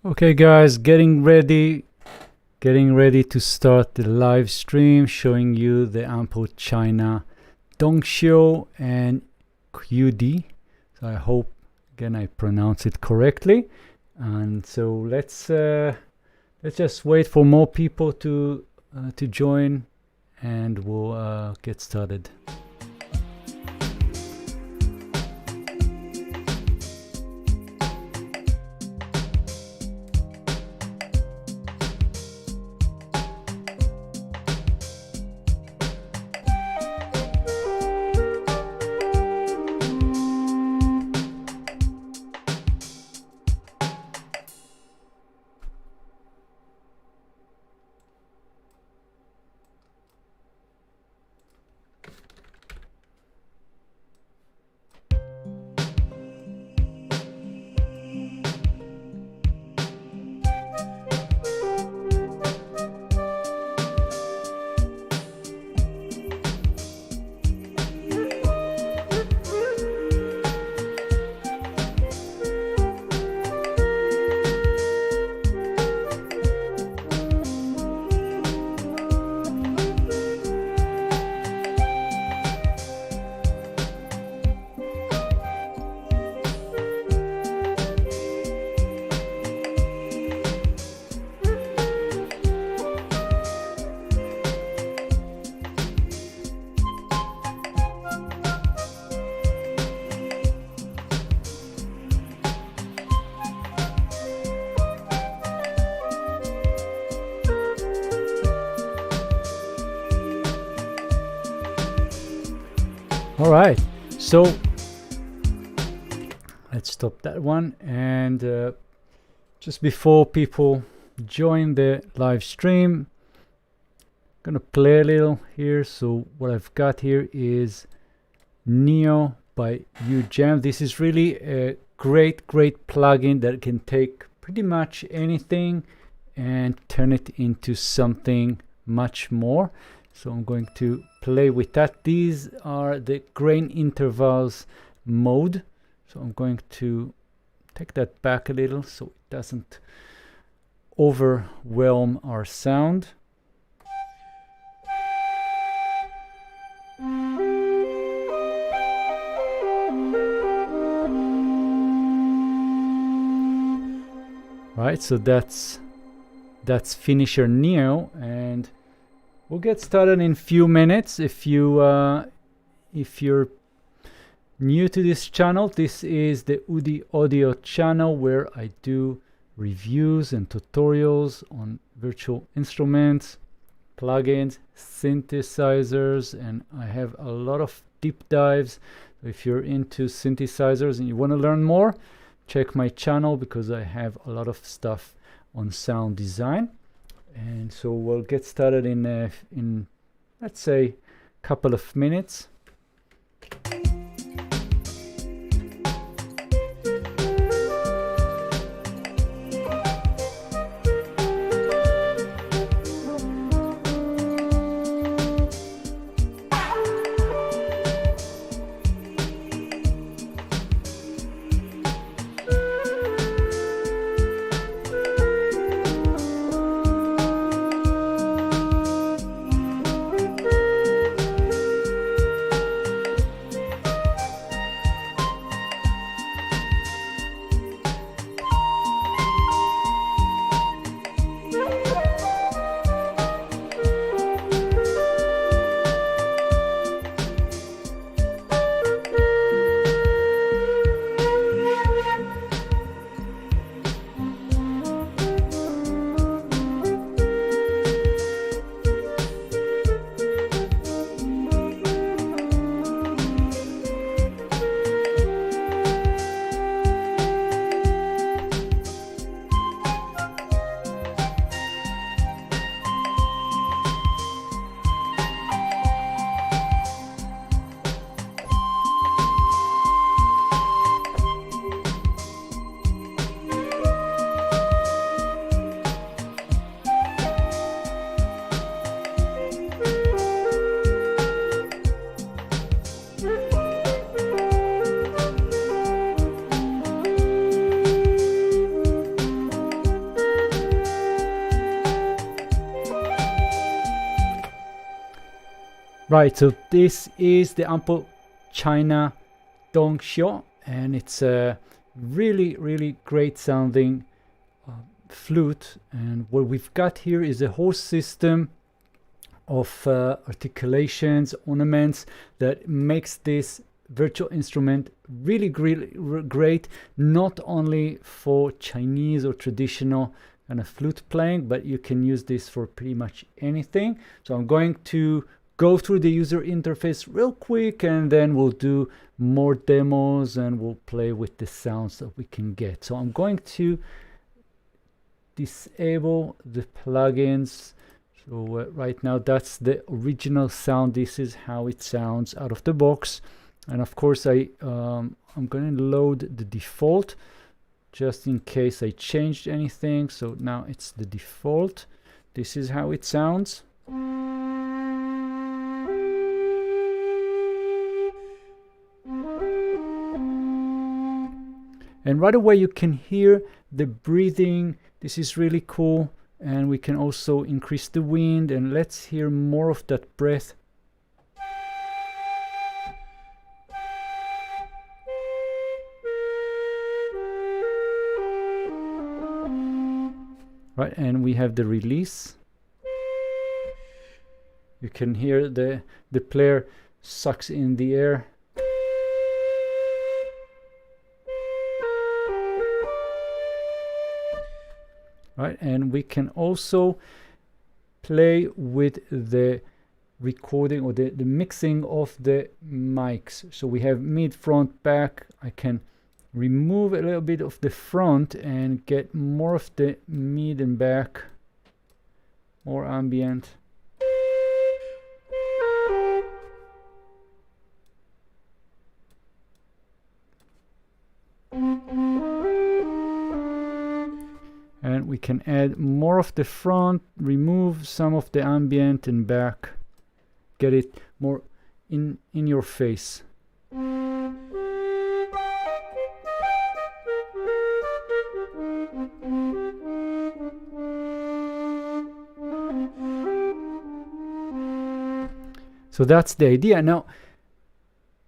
Okay guys, getting ready to start the live stream, showing you the ample China Dongxiao and Qudi. So I hope again I pronounce it correctly. And so let's just wait for more people to join, and we'll get started. All right, so let's stop that one. And just before people join the live stream, I'm gonna play a little here. So what I've got here is Neo by UJam. This is really a great plugin that can take pretty much anything and turn it into something much more. So I'm going to play with that. These are the grain intervals mode. So I'm going to take that back a little so it doesn't overwhelm our sound. Right, so that's finisher Neo, and we'll get started in a few minutes. If you're new to this channel, this is the Qudi audio channel where I do reviews and tutorials on virtual instruments, plugins, synthesizers, and I have a lot of deep dives. If you're into synthesizers and you want to learn more, check my channel because I have a lot of stuff on sound design. And so we'll get started in let's say a couple of minutes. Right, so this is the ample China Dongxiao, and it's a really great sounding flute. And what we've got here is a whole system of articulations, ornaments that makes this virtual instrument really great, not only for Chinese or traditional kind of flute playing, but you can use this for pretty much anything. So I'm going to go through the user interface real quick, and then we'll do more demos and we'll play with the sounds that we can get. So I'm going to disable the plugins. So right now that's the original sound. This is how it sounds out of the box. And of course I'm going to load the default just in case I changed anything. So now it's the default. This is how it sounds. And right away you can hear the breathing. This is really cool. And we can also increase the wind, and let's hear more of that breath. Right, and we have the release. You can hear the player sucks in the air. Right, and we can also play with the recording or the mixing of the mics. So we have mid, front, back. I can remove a little bit of the front and get more of the mid and back, more ambient. And we can add more of the front, remove some of the ambient and back, get it more in your face. So that's the idea. Now,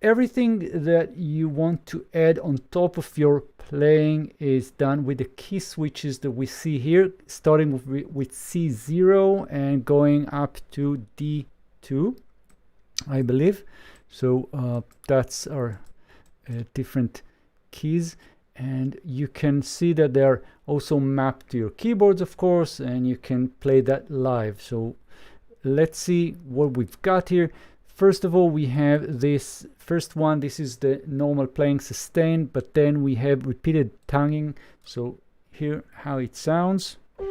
everything that you want to add on top of your playing is done with the key switches that we see here, starting with C0 and going up to D2, I believe. So that's our different keys, and you can see that they're also mapped to your keyboards, of course, and you can play that live. So let's see what we've got here. First of all, we have this first one. This is the normal playing sustain, but then we have repeated tonguing. So here how it sounds. So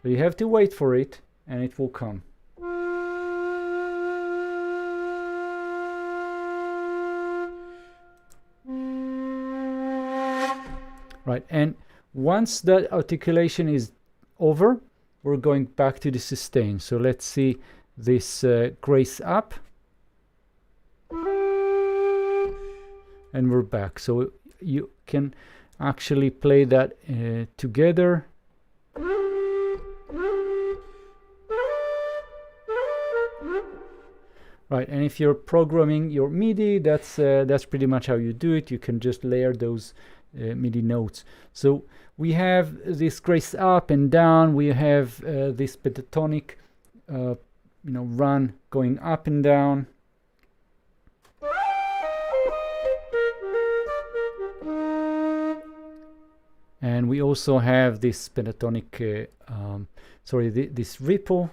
you have to wait for it and it will come. Right, and once that articulation is over, we're going back to the sustain. So let's see this grace up, and we're back. So you can actually play that together. Right, and if you're programming your MIDI, that's pretty much how you do it. You can just layer those MIDI notes. So we have this grace up and down. We have this pentatonic, run going up and down. And we also have this pentatonic, this ripple.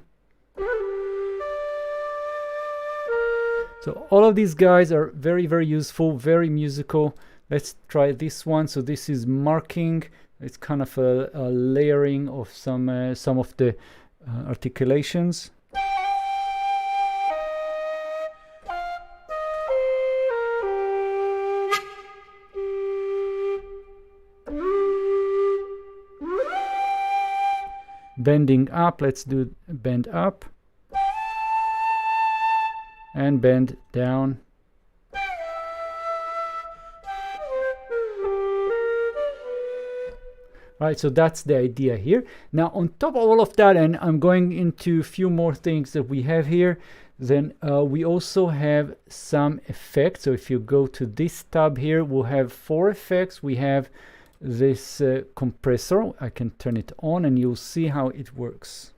So all of these guys are very useful, very musical. Let's try this one. So this is marking. It's kind of a layering of some of the articulations. Bending up, let's do bend up. And bend down. Right, so that's the idea here. Now on top of all of that, and I'm going into a few more things that we have here, then we also have some effects. So if you go to this tab here, we'll have 4 effects. We have this compressor. I can turn it on and you'll see how it works.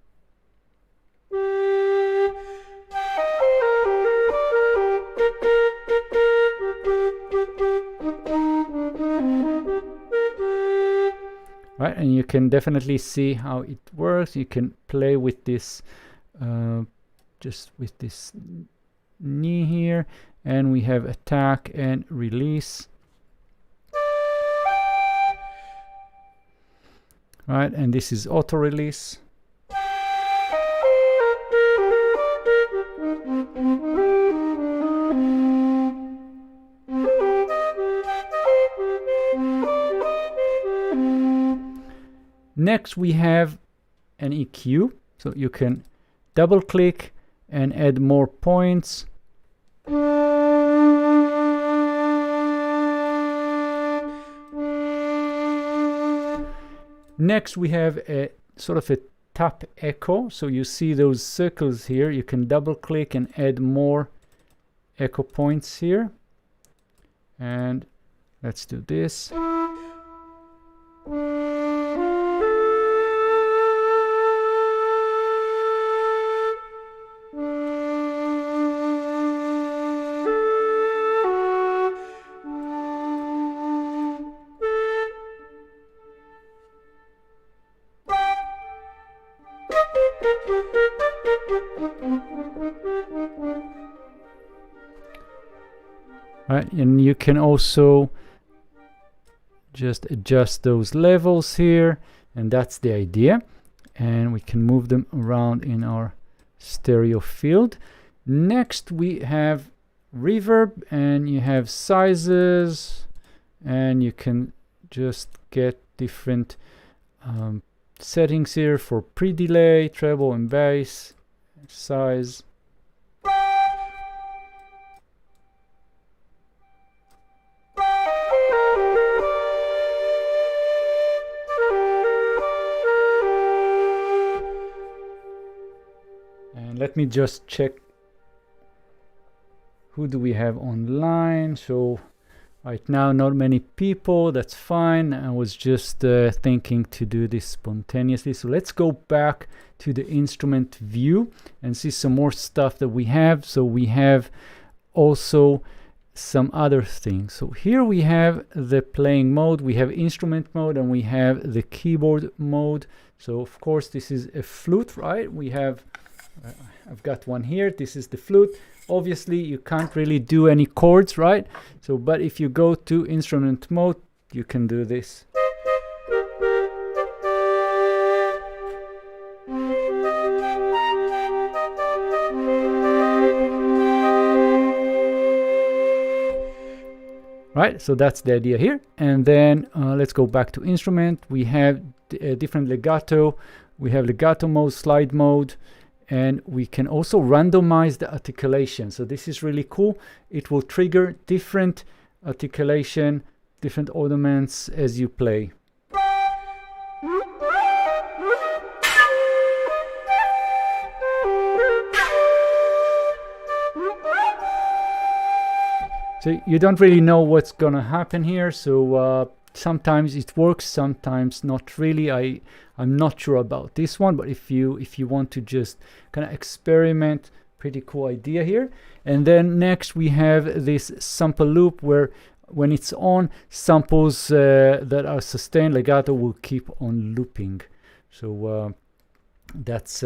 Right, and you can definitely see how it works. You can play with this, just with this knee here, and we have attack and release. Right, and this is auto release. Next we have an EQ, so you can double click and add more points. Next we have a sort of a tap echo, so you see those circles here. You can double click and add more echo points here, and let's do this. Right, and you can also just adjust those levels here, and that's the idea. And we can move them around in our stereo field. Next we have reverb, and you have sizes, and you can just get different settings here for pre-delay, treble and bass, size. Let me just check who do we have online. So right now not many people, that's fine. I was just thinking to do this spontaneously. So let's go back to the instrument view and see some more stuff that we have. So we have also some other things. So here we have the playing mode, we have instrument mode, and we have the keyboard mode. So of course this is a flute, right? We have I've got one here. This is the flute. Obviously you can't really do any chords, right? So but if you go to instrument mode, you can do this. Right, so that's the idea here. And then let's go back to instrument. We have different legato. We have legato mode, slide mode, and we can also randomize the articulation. So this is really cool. It will trigger different articulation, different ornaments as you play. So you don't really know what's gonna happen here. So sometimes it works, sometimes not really. I'm not sure about this one, but if you want to just kind of experiment, pretty cool idea here. And then next we have this sample loop where when it's on, samples that are sustained legato will keep on looping. So that's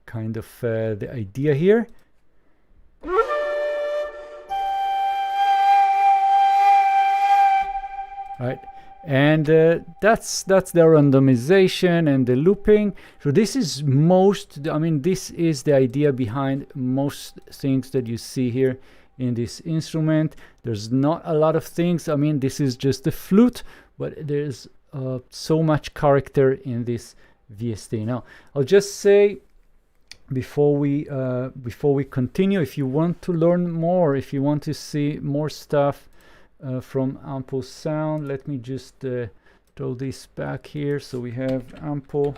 kind of the idea here. Right, and that's the randomization and the looping. So this is this is the idea behind most things that you see here in this instrument. There's not a lot of things. I mean, this is just the flute, but there's so much character in this VST. Now, I'll just say before we continue, if you want to learn more, if you want to see more stuff from Ample Sound, let me just throw this back here so we have ample.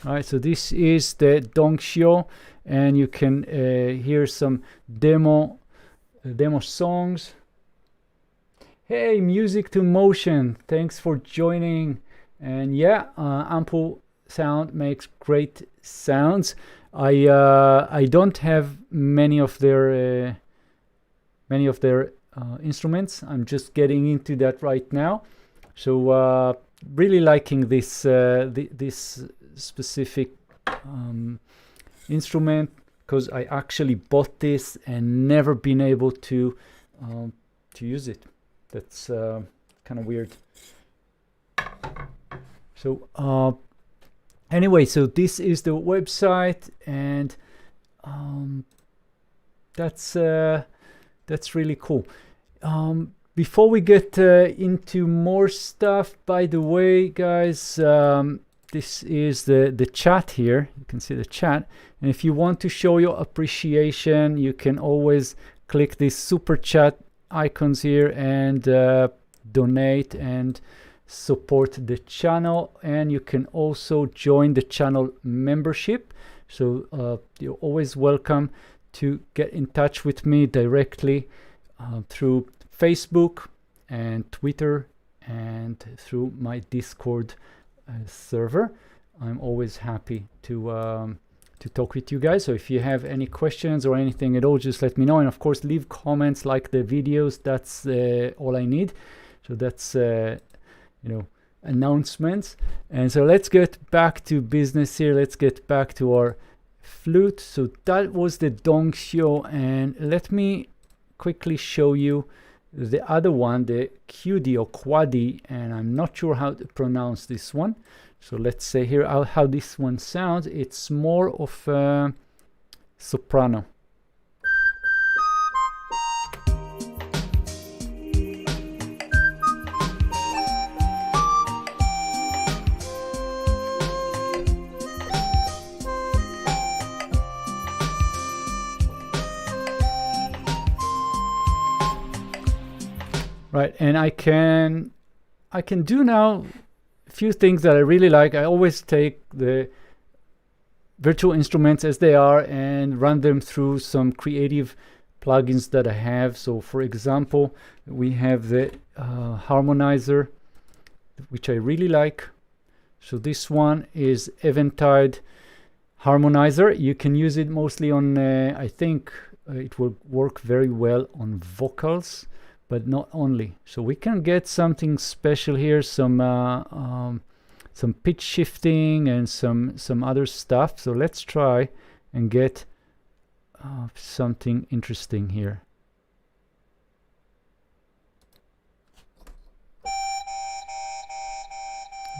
All right, so this is the Dongxiao, and you can hear some demo songs. Hey, Music to Motion, thanks for joining. And yeah, ample sound makes great sounds. I don't have many of their instruments. I'm just getting into that right now. So really liking this this specific instrument, because I actually bought this and never been able to use it. That's kind of weird. So anyway, so this is the website, and that's really cool. Before we get into more stuff, by the way, guys, this is the chat here. You can see the chat, and if you want to show your appreciation, you can always click these super chat icons here and donate and support the channel. And you can also join the channel membership, so you're always welcome to get in touch with me directly through Facebook and Twitter and through my Discord server. I'm always happy to talk with you guys. So if you have any questions or anything at all, just let me know. And of course, leave comments, like the videos. That's all I need. So that's announcements. And so let's get back to business here. Let's get back to our flute. So that was the Dongxiao, and let me quickly show you the other one, the Qudi or Qudi, and I'm not sure how to pronounce this one. So let's say here how this one sounds. It's more of a soprano. Right, and I can do now a few things that I really like. I always take the virtual instruments as they are and run them through some creative plugins that I have. So for example, we have the harmonizer, which I really like. So this one is Eventide harmonizer. You can use it mostly on, I think it will work very well on vocals, but not only. So we can get something special here, some pitch shifting and some other stuff. So let's try and get something interesting here.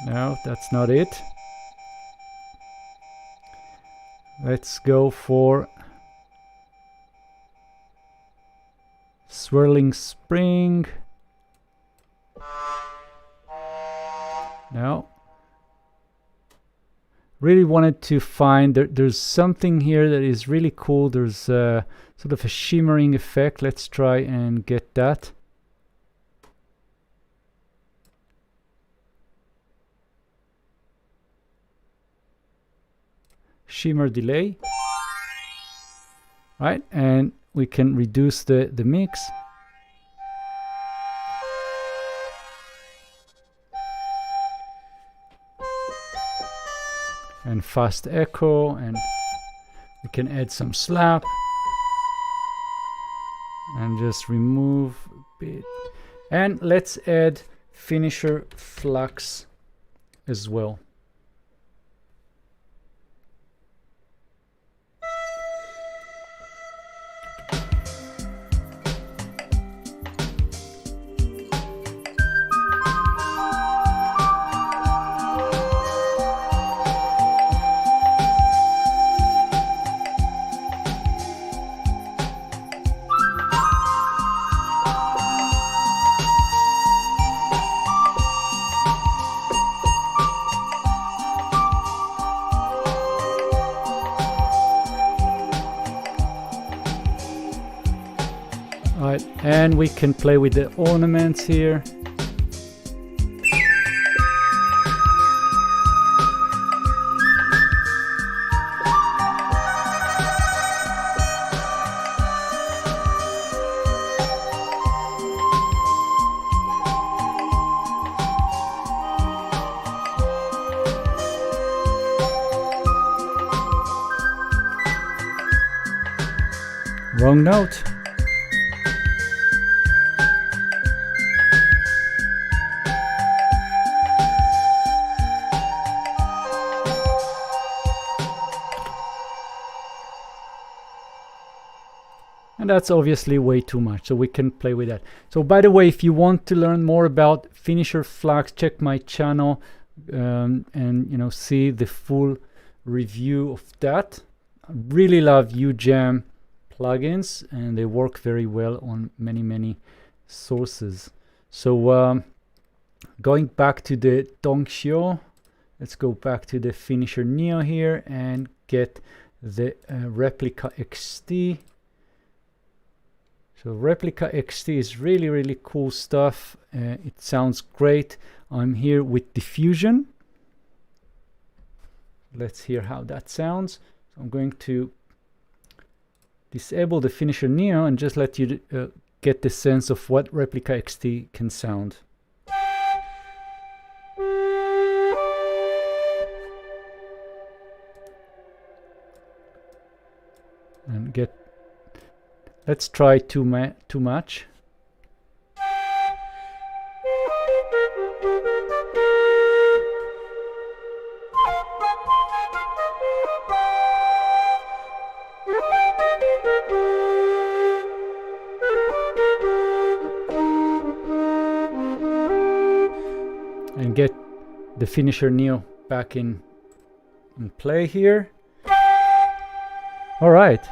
No, that's not it. Let's go for swirling spring. No. Really wanted to find there's something here that is really cool. There's sort of a shimmering effect. Let's try and get that. Shimmer delay. Right, and we can reduce the mix. And fast echo, and we can add some slap and just remove a bit. And let's add finisher flux as well. Right, and we can play with the ornaments here. Wrong note. And that's obviously way too much, so we can play with that. So by the way, if you want to learn more about finisher flags, check my channel and see the full review of that. I really love UJam plugins, and they work very well on many sources. So going back to the Dongxiao, let's go back to the Finisher Neo here and get the Replica XT. So Replica XT is really cool stuff. It sounds great. I'm here with diffusion. Let's hear how that sounds. So I'm going to disable the Finisher Neo and just let you get the sense of what Replica XT can sound. And let's try too much. And get the Finisher Neo back in play here. All right.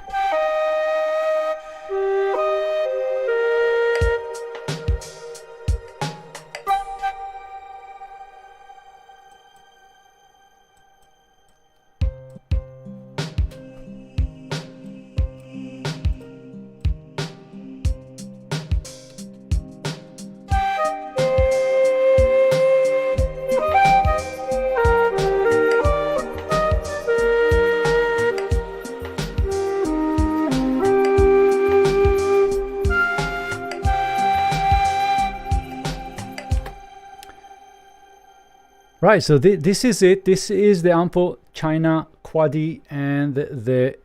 Right, so this is it. This is the ample China Qudi and the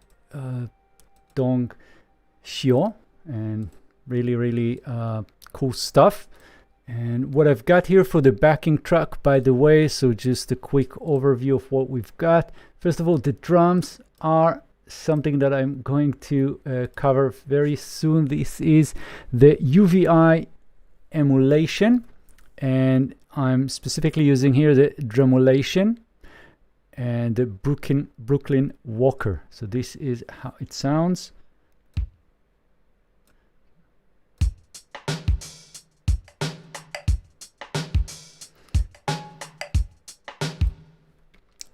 Dongxiao, and really cool stuff. And what I've got here for the backing track, by the way, so just a quick overview of what we've got. First of all, the drums are something that I'm going to cover very soon. This is the UVI emulation, and I'm specifically using here the Dremulation and the Brooklyn Walker. So this is how it sounds.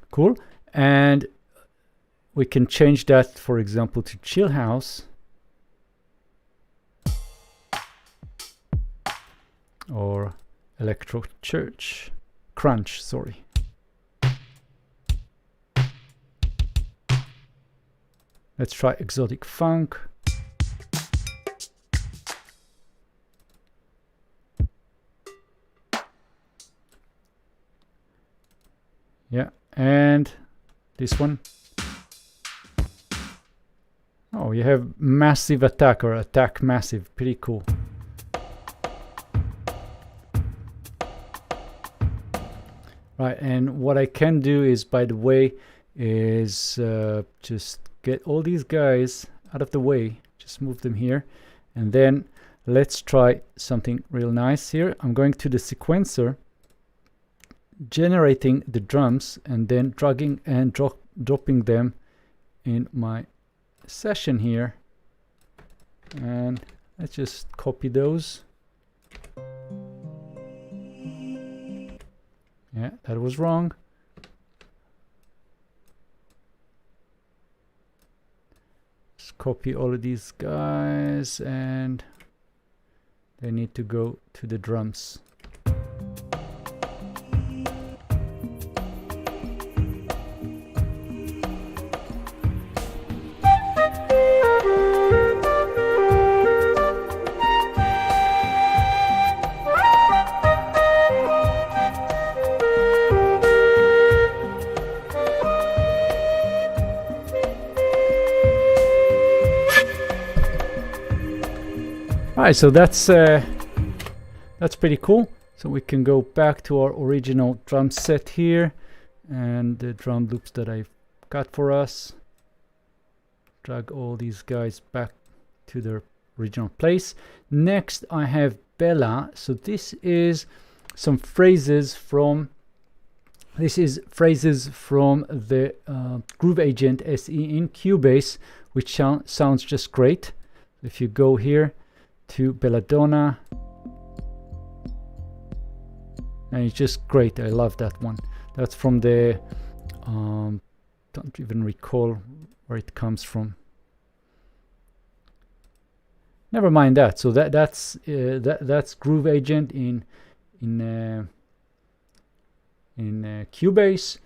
Cool. And we can change that, for example, to Chill House or Electro Crunch, sorry. Let's try Exotic Funk. Yeah, and this one. Oh, you have Massive Attack or Attack Massive, pretty cool. Right, and what I can do is, by the way, is just get all these guys out of the way, just move them here, and then let's try something real nice here. I'm going to the sequencer, generating the drums, and then dragging and dropping them in my session here, and let's just copy those. Yeah, that was wrong. Just copy all of these guys and they need to go to the drums. Alright, so that's pretty cool. So we can go back to our original drum set here and the drum loops that I've got for us. Drag all these guys back to their original place. Next I have Bella. So this is some phrases from the Groove Agent SE in Cubase, which sounds just great. If you go here to Belladonna, and it's just great. I love that one. That's from the don't even recall where it comes from. Never mind that. So that's Groove Agent in Cubase.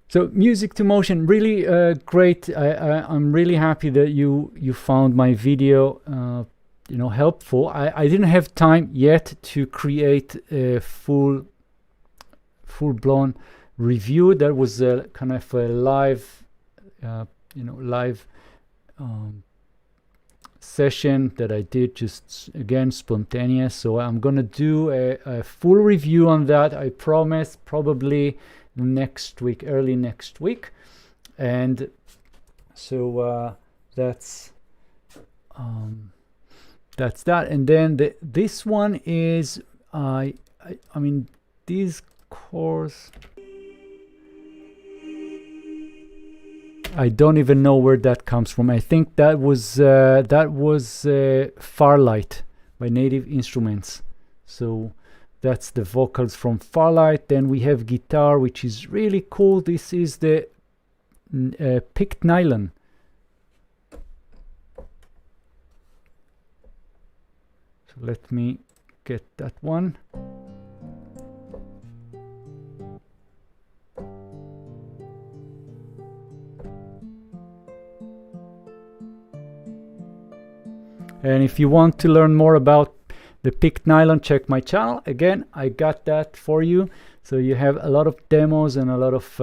So Music to Motion, really great. I'm really happy that you found my video helpful. I didn't have time yet to create a full-blown review. That was kind of a live session that I did, just again spontaneous. So I'm gonna do a full review on that, I promise, probably next week, early next week. And so that's that. And then this one is I mean, these chords, I don't even know where that comes from. I think that was Farlight by Native Instruments. So that's the vocals from Farlight. Then we have guitar, which is really cool. This is the picked nylon. So let me get that one. And if you want to learn more about the picked nylon, check my channel. Again, I got that for you. So you have a lot of demos and a lot of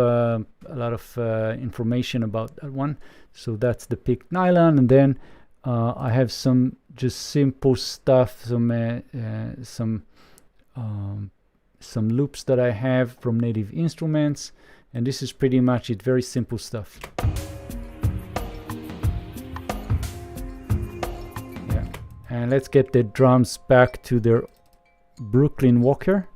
information about that one. So that's the picked nylon. And then I have some just simple stuff, some loops that I have from Native Instruments. And this is pretty much it. Very simple stuff. And let's get the drums back to their Brooklyn Walker.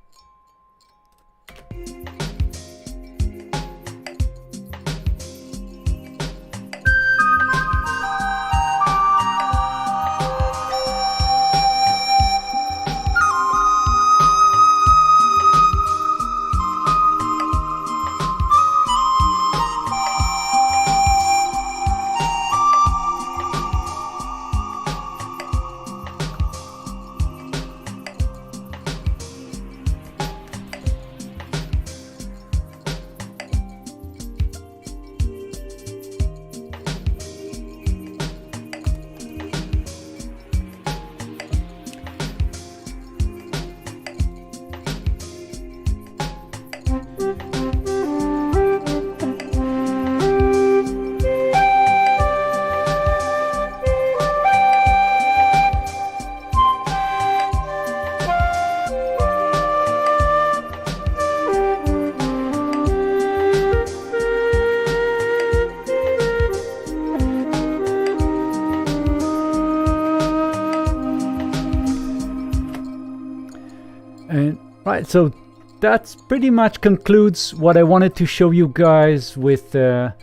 And right, so that's pretty much concludes what I wanted to show you guys with the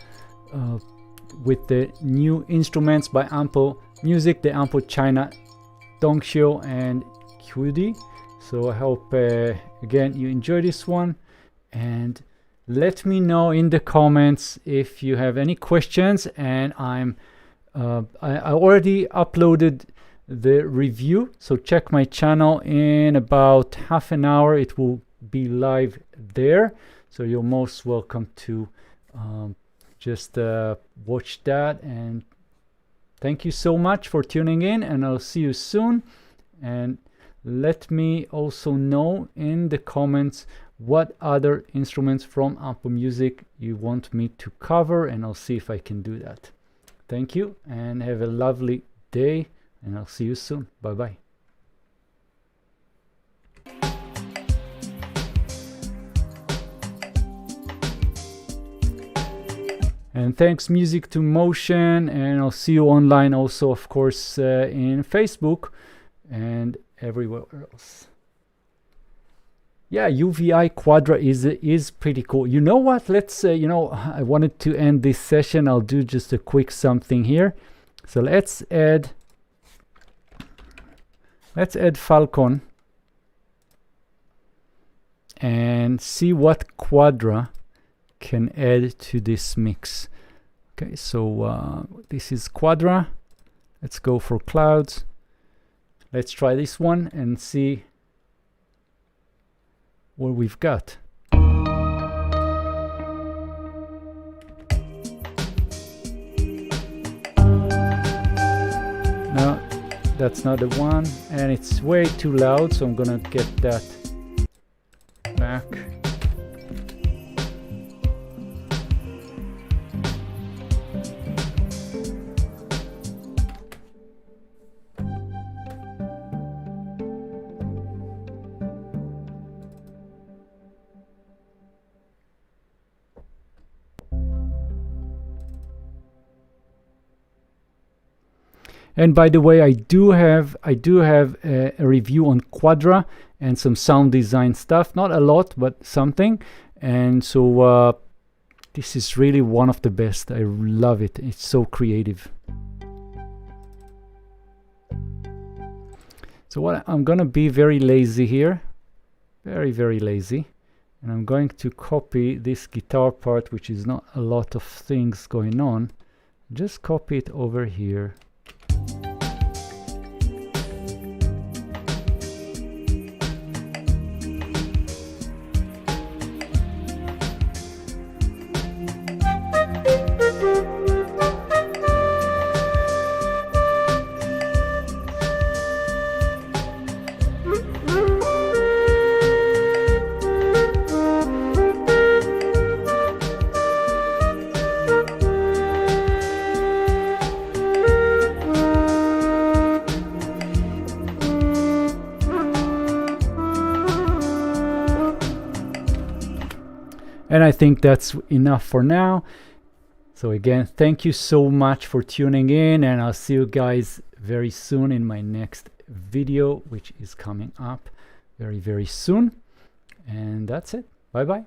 new instruments by Ampo Music, the Ampo China Dongxiao and Qudi. So I hope again you enjoy this one, and let me know in the comments if you have any questions. And I already uploaded the review, so check my channel. In about half an hour it will be live there, so you're most welcome to just watch that. And thank you so much for tuning in, and I'll see you soon. And let me also know in the comments what other instruments from Apple Music you want me to cover, and I'll see if I can do that. Thank you, and have a lovely day, and I'll see you soon. Bye bye. And thanks Music to Motion, and I'll see you online also, of course, in Facebook and everywhere else. Yeah, UVI Quadra is pretty cool. You know what? Let's I wanted to end this session. I'll do just a quick something here. So let's add Falcon and see what Quadra can add to this mix. Okay, so this is Quadra. Let's go for clouds. Let's try this one and see what we've got. No, that's not the one, and it's way too loud, so I'm gonna get that back. And by the way, I do have a review on Quadra and some sound design stuff. Not a lot, but something. And so this is really one of the best. I love it. It's so creative. So what I'm gonna be very lazy here, very lazy, and I'm going to copy this guitar part, which is not a lot of things going on. Just copy it over here. And I think that's enough for now. So again, thank you so much for tuning in, and I'll see you guys very soon in my next video, which is coming up very soon. And that's it. Bye bye.